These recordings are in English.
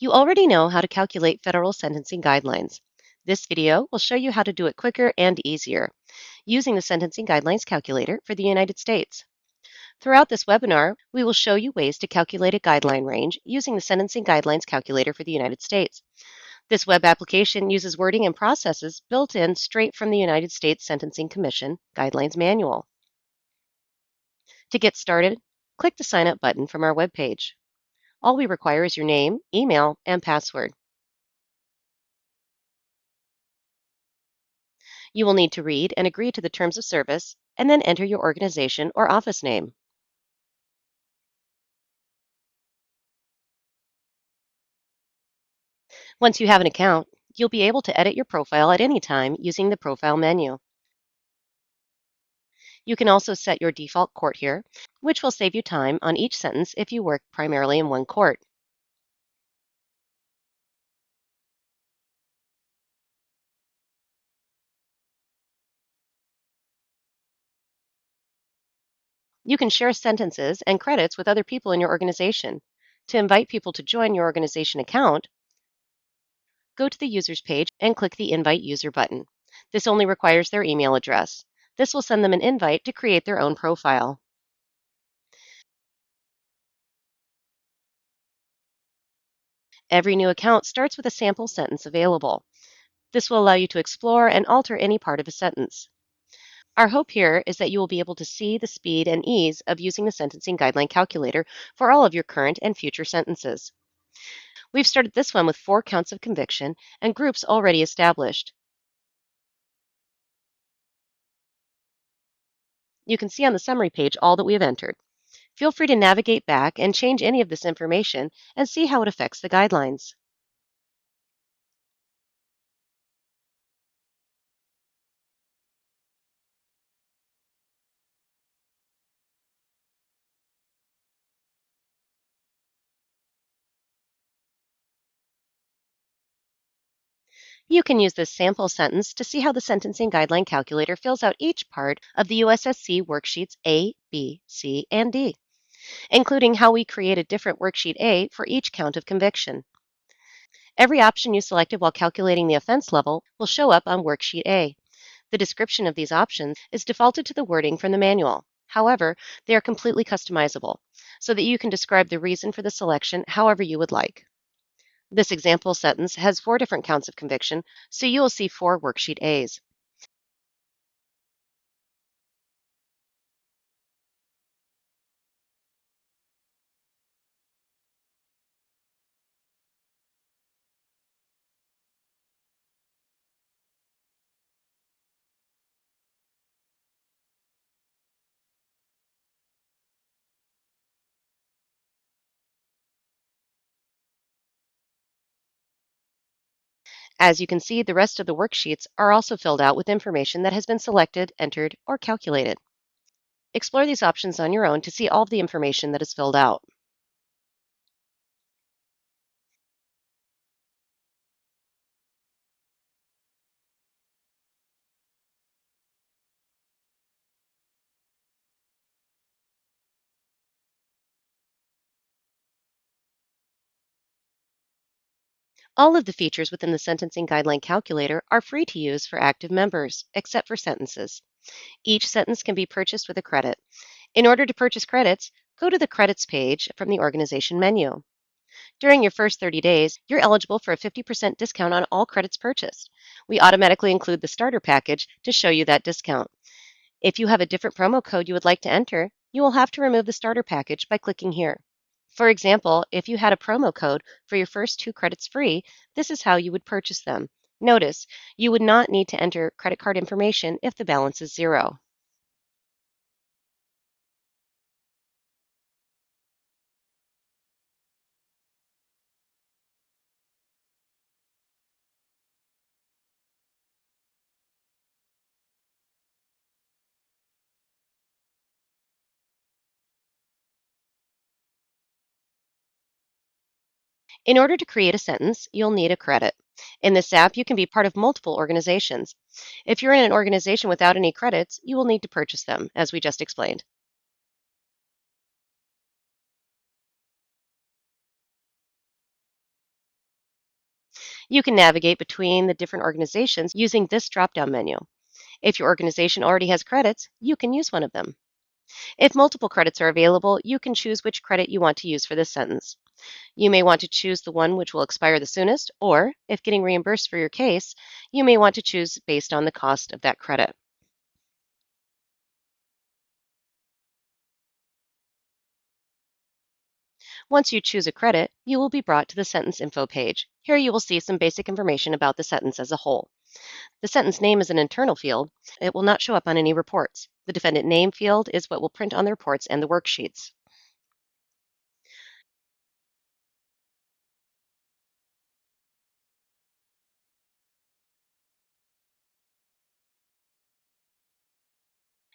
You already know how to calculate federal sentencing guidelines. This video will show you how to do it quicker and easier using the Sentencing Guidelines Calculator for the United States. Throughout this webinar, we will show you ways to calculate a guideline range using the Sentencing Guidelines Calculator for the United States. This web application uses wording and processes built in straight from the United States Sentencing Commission Guidelines Manual. To get started, click the Sign Up button from our webpage. All we require is your name, email, and password. You will need to read and agree to the terms of service and then enter your organization or office name. Once you have an account, you'll be able to edit your profile at any time using the Profile menu. You can also set your default court here, which will save you time on each sentence if you work primarily in one court. You can share sentences and credits with other people in your organization. To invite people to join your organization account, go to the Users page and click the Invite User button. This only requires their email address. This will send them an invite to create their own profile. Every new account starts with a sample sentence available. This will allow you to explore and alter any part of a sentence. Our hope here is that you will be able to see the speed and ease of using the sentencing guideline calculator for all of your current and future sentences. We've started this one with 4 counts of conviction and groups already established. You can see on the summary page all that we have entered. Feel free to navigate back and change any of this information and see how it affects the guidelines. You can use this sample sentence to see how the sentencing guideline calculator fills out each part of the USSC worksheets A, B, C, and D, including how we created different worksheet A for each count of conviction. Every option you selected while calculating the offense level will show up on worksheet A. The description of these options is defaulted to the wording from the manual. However, they are completely customizable so that you can describe the reason for the selection however you would like. This example sentence has 4 different counts of conviction, so you will see 4 worksheet A's. As you can see, the rest of the worksheets are also filled out with information that has been selected, entered, or calculated. Explore these options on your own to see all of the information that is filled out. All of the features within the Sentencing Guideline Calculator are free to use for active members, except for sentences. Each sentence can be purchased with a credit. In order to purchase credits, go to the Credits page from the Organization menu. During your first 30 days, you're eligible for a 50% discount on all credits purchased. We automatically include the starter package to show you that discount. If you have a different promo code you would like to enter, you will have to remove the starter package by clicking here. For example, if you had a promo code for your first 2 credits free, this is how you would purchase them. Notice, you would not need to enter credit card information if the balance is 0. In order to create a sentence, you'll need a credit. In this app, you can be part of multiple organizations. If you're in an organization without any credits, you will need to purchase them, as we just explained. You can navigate between the different organizations using this drop down menu. If your organization already has credits, you can use one of them. If multiple credits are available, you can choose which credit you want to use for this sentence. You may want to choose the one which will expire the soonest, or if getting reimbursed for your case, you may want to choose based on the cost of that credit. Once you choose a credit, you will be brought to the sentence info page. Here you will see some basic information about the sentence as a whole. The sentence name is an internal field. It will not show up on any reports. The defendant name field is what will print on the reports and the worksheets.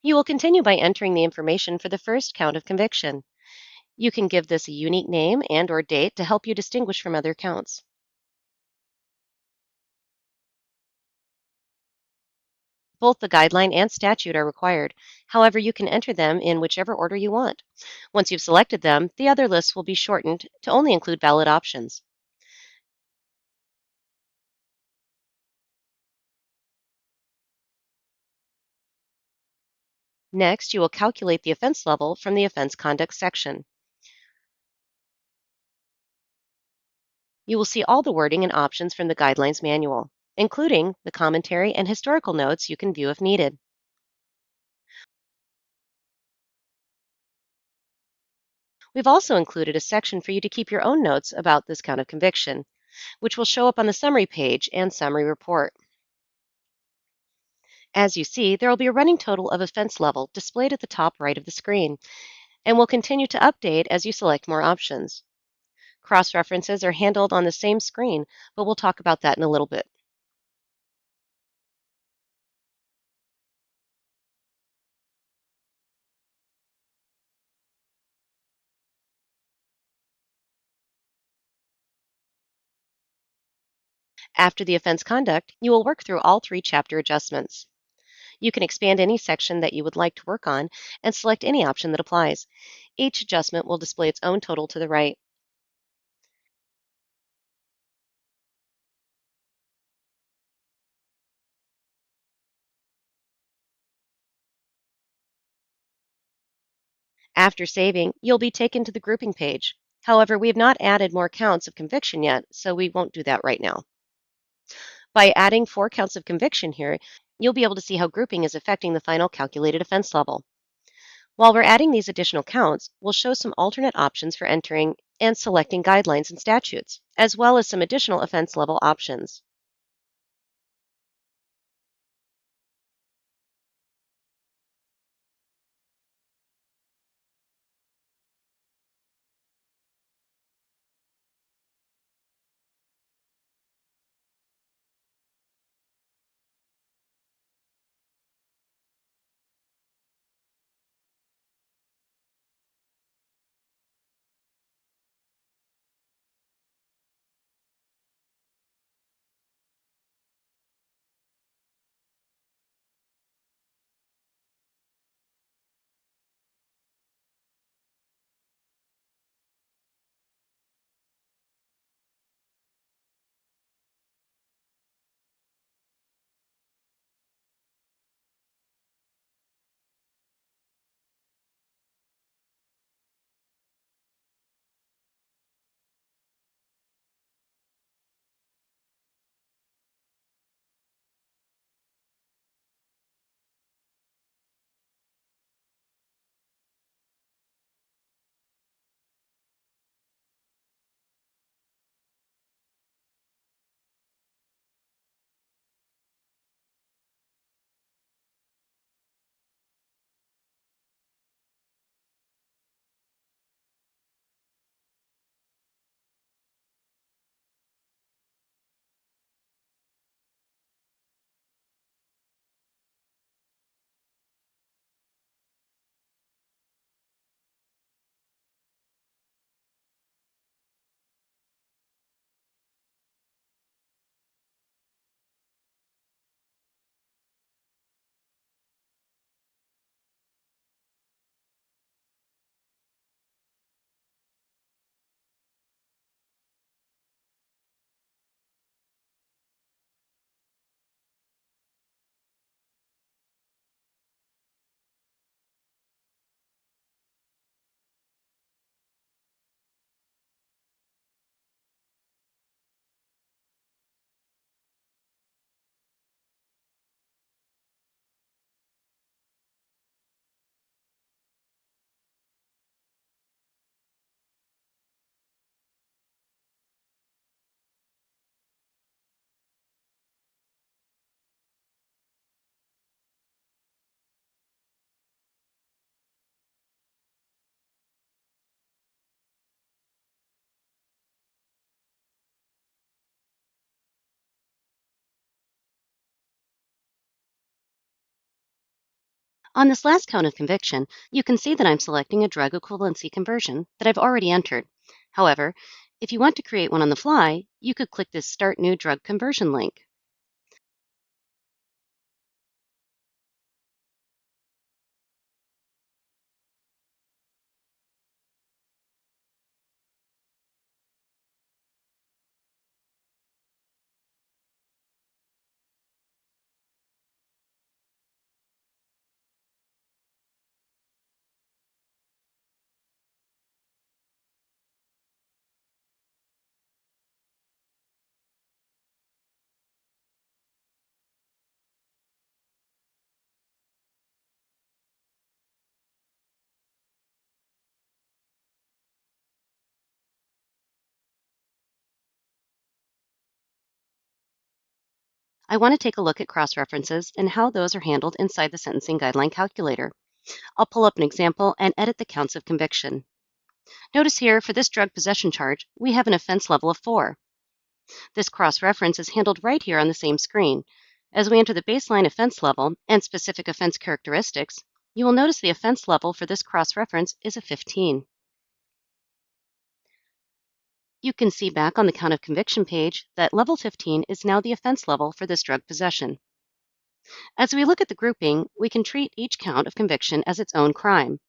You will continue by entering the information for the first count of conviction. You can give this a unique name and or date to help you distinguish from other counts. Both the guideline and statute are required. However, you can enter them in whichever order you want. Once you've selected them, the other lists will be shortened to only include valid options. Next, you will calculate the offense level from the offense conduct section. You will see all the wording and options from the guidelines manual, including the commentary and historical notes you can view if needed. We've also included a section for you to keep your own notes about this count of conviction, which will show up on the summary page and summary report. As you see, there will be a running total of offense level displayed at the top right of the screen, and will continue to update as you select more options. Cross references are handled on the same screen, but we'll talk about that in a little bit. After the offense conduct, you will work through all three chapter adjustments. You can expand any section that you would like to work on and select any option that applies. Each adjustment will display its own total to the right. After saving, you'll be taken to the grouping page. However, we have not added more counts of conviction yet, so we won't do that right now. By adding 4 counts of conviction here, you'll be able to see how grouping is affecting the final calculated offense level. While we're adding these additional counts, we'll show some alternate options for entering and selecting guidelines and statutes, as well as some additional offense level options. On this last count of conviction, you can see that I'm selecting a drug equivalency conversion that I've already entered. However, if you want to create one on the fly, you could click this Start New Drug Conversion link. I want to take a look at cross-references and how those are handled inside the sentencing guideline calculator. I'll pull up an example and edit the counts of conviction. Notice here, for this drug possession charge, we have an offense level of 4. This cross-reference is handled right here on the same screen. As we enter the baseline offense level and specific offense characteristics, you will notice the offense level for this cross-reference is a 15. You can see back on the count of conviction page that level 15 is now the offense level for this drug possession. As we look at the grouping, we can treat each count of conviction as its own crime.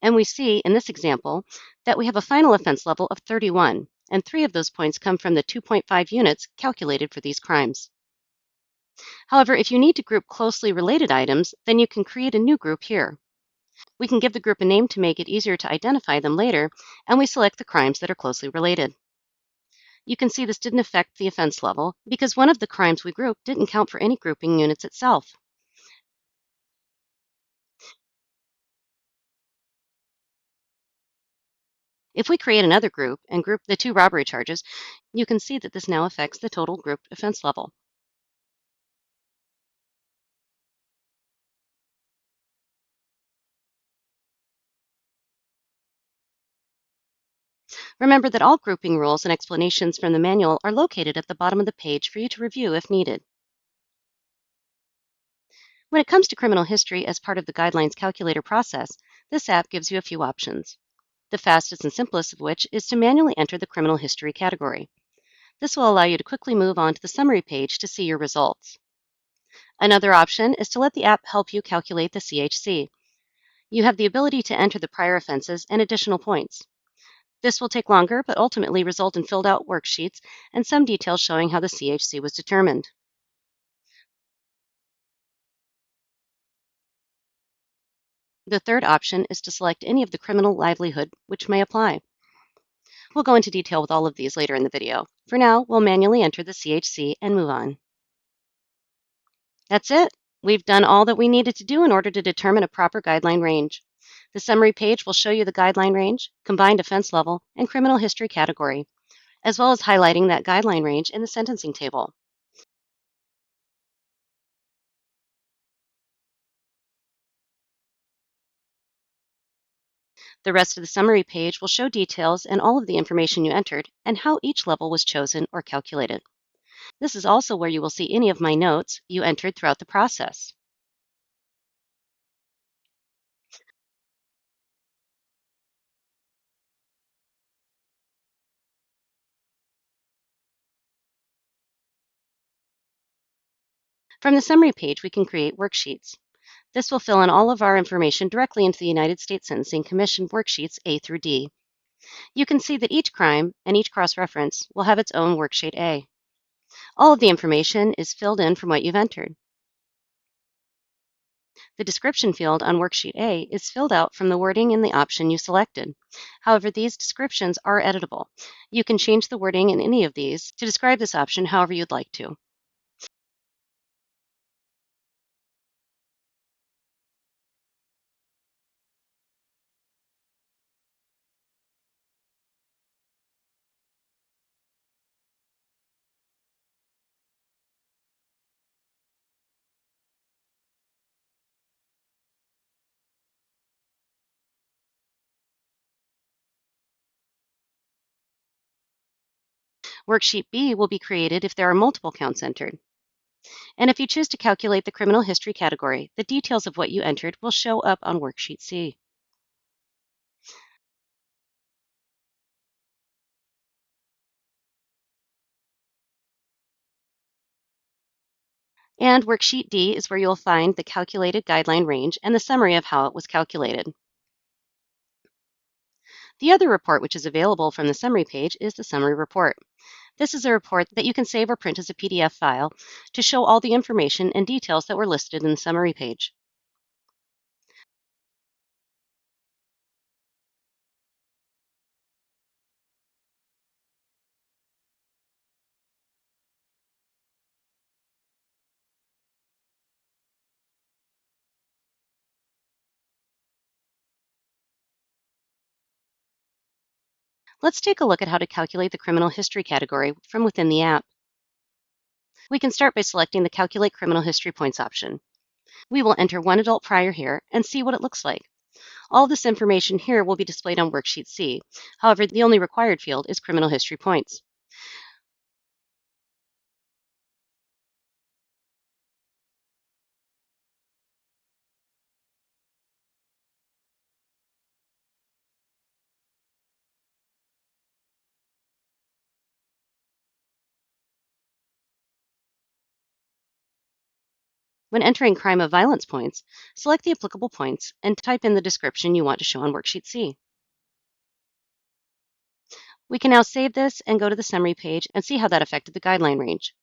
And we see in this example that we have a final offense level of 31, and 3 of those points come from the 2.5 units calculated for these crimes. However, if you need to group closely related items, then you can create a new group here. We can give the group a name to make it easier to identify them later, and we select the crimes that are closely related. You can see this didn't affect the offense level because one of the crimes we grouped didn't count for any grouping units itself. If we create another group and group the 2 robbery charges, you can see that this now affects the total grouped offense level. Remember that all grouping rules and explanations from the manual are located at the bottom of the page for you to review if needed. When it comes to criminal history as part of the guidelines calculator process, this app gives you a few options. The fastest and simplest of which is to manually enter the criminal history category. This will allow you to quickly move on to the summary page to see your results. Another option is to let the app help you calculate the CHC. You have the ability to enter the prior offenses and additional points. This will take longer, but ultimately result in filled out worksheets and some details showing how the CHC was determined. The third option is to select any of the criminal livelihood which may apply. We'll go into detail with all of these later in the video. For now, we'll manually enter the CHC and move on. That's it. We've done all that we needed to do in order to determine a proper guideline range. The summary page will show you the guideline range, combined offense level, and criminal history category, as well as highlighting that guideline range in the sentencing table. The rest of the summary page will show details and all of the information you entered and how each level was chosen or calculated. This is also where you will see any of my notes you entered throughout the process. From the summary page, we can create worksheets. This will fill in all of our information directly into the United States Sentencing Commission worksheets A through D. You can see that each crime and each cross-reference will have its own worksheet A. All of the information is filled in from what you've entered. The description field on worksheet A is filled out from the wording in the option you selected. However, these descriptions are editable. You can change the wording in any of these to describe this option however you'd like to. Worksheet B will be created if there are multiple counts entered. And if you choose to calculate the criminal history category, the details of what you entered will show up on Worksheet C. And Worksheet D is where you'll find the calculated guideline range and the summary of how it was calculated. The other report which is available from the summary page is the summary report. This is a report that you can save or print as a PDF file to show all the information and details that were listed in the summary page. Let's take a look at how to calculate the criminal history category from within the app. We can start by selecting the Calculate Criminal History Points option. We will enter one adult prior here and see what it looks like. All this information here will be displayed on Worksheet C. However, the only required field is criminal history points. When entering crime of violence points, select the applicable points and type in the description you want to show on Worksheet C. We can now save this and go to the summary page and see how that affected the guideline range.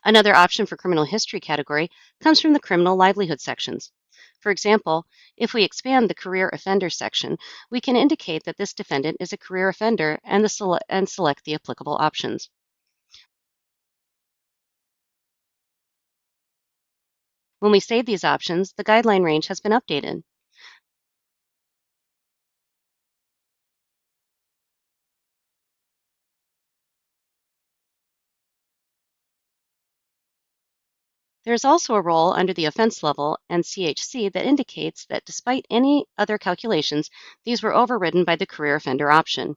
Another option for criminal history category comes from the criminal livelihood sections. For example, if we expand the career offender section, we can indicate that this defendant is a career offender and select the applicable options. When we save these options, the guideline range has been updated. There is also a role under the offense level and CHC that indicates that despite any other calculations, these were overridden by the career offender option.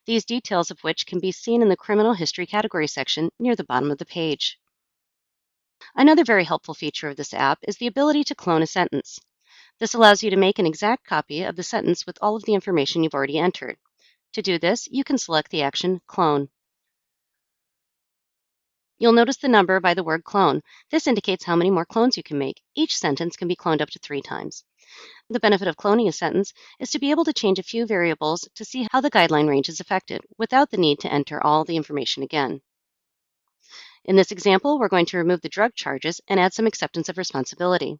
These details of which can be seen in the criminal history category section near the bottom of the page. Another very helpful feature of this app is the ability to clone a sentence. This allows you to make an exact copy of the sentence with all of the information you've already entered. To do this, you can select the action Clone. You'll notice the number by the word clone. This indicates how many more clones you can make. Each sentence can be cloned up to 3 times. The benefit of cloning a sentence is to be able to change a few variables to see how the guideline range is affected without the need to enter all the information again. In this example, we're going to remove the drug charges and add some acceptance of responsibility.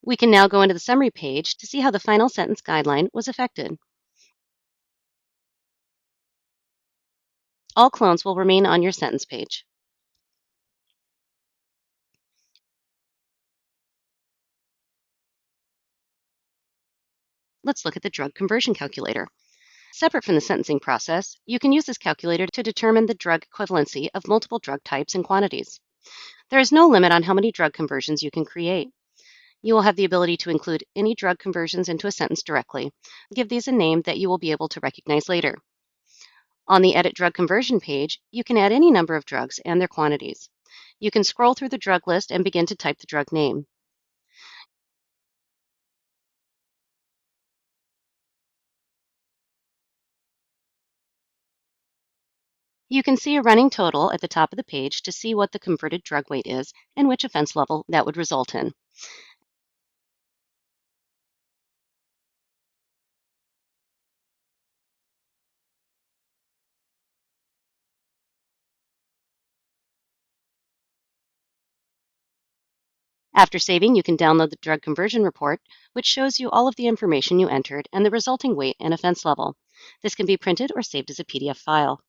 We can now go into the summary page to see how the final sentence guideline was affected. All clones will remain on your sentence page. Let's look at the drug conversion calculator. Separate from the sentencing process, you can use this calculator to determine the drug equivalency of multiple drug types and quantities. There is no limit on how many drug conversions you can create. You will have the ability to include any drug conversions into a sentence directly. Give these a name that you will be able to recognize later. On the Edit Drug Conversion page, you can add any number of drugs and their quantities. You can scroll through the drug list and begin to type the drug name. You can see a running total at the top of the page to see what the converted drug weight is and which offense level that would result in. After saving, you can download the drug conversion report, which shows you all of the information you entered and the resulting weight and offense level. This can be printed or saved as a PDF file.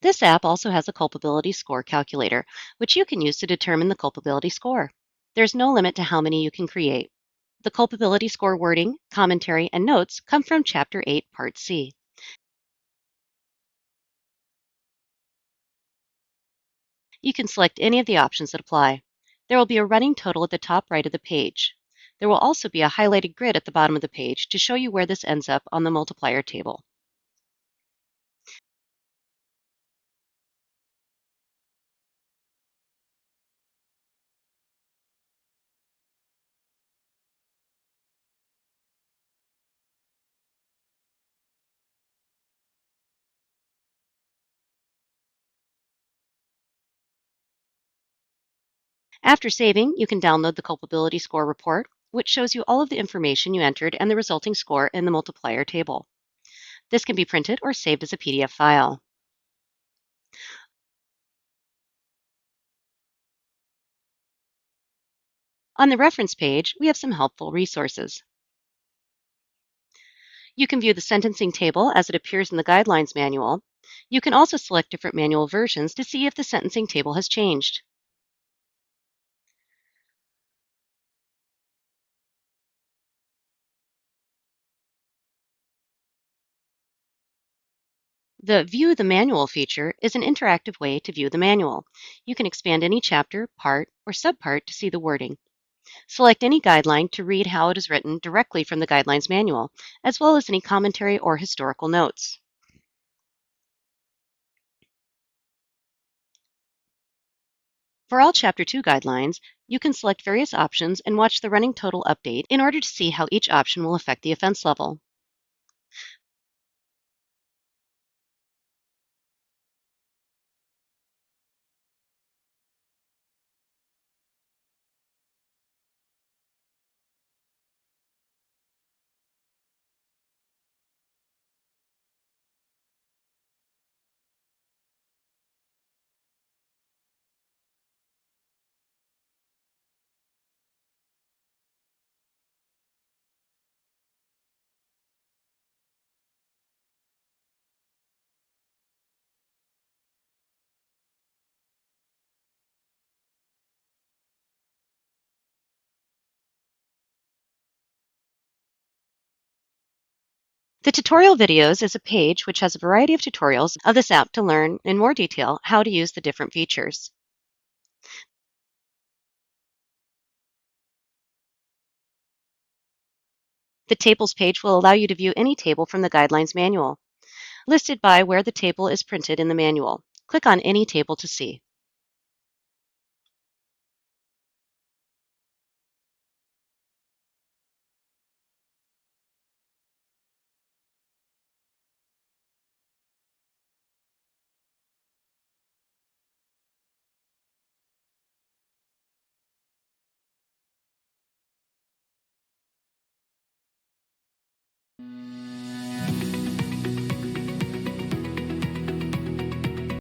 This app also has a culpability score calculator, which you can use to determine the culpability score. There's no limit to how many you can create. The culpability score wording, commentary, and notes come from Chapter 8, Part C. You can select any of the options that apply. There will be a running total at the top right of the page. There will also be a highlighted grid at the bottom of the page to show you where this ends up on the multiplier table. After saving, you can download the culpability score report, which shows you all of the information you entered and the resulting score in the multiplier table. This can be printed or saved as a PDF file. On the reference page, we have some helpful resources. You can view the sentencing table as it appears in the guidelines manual. You can also select different manual versions to see if the sentencing table has changed. The View the Manual feature is an interactive way to view the manual. You can expand any chapter, part, or subpart to see the wording. Select any guideline to read how it is written directly from the guidelines manual, as well as any commentary or historical notes. For all Chapter 2 guidelines, you can select various options and watch the running total update in order to see how each option will affect the offense level. The tutorial videos is a page which has a variety of tutorials of this app to learn in more detail how to use the different features. The tables page will allow you to view any table from the guidelines manual, listed by where the table is printed in the manual. Click on any table to see.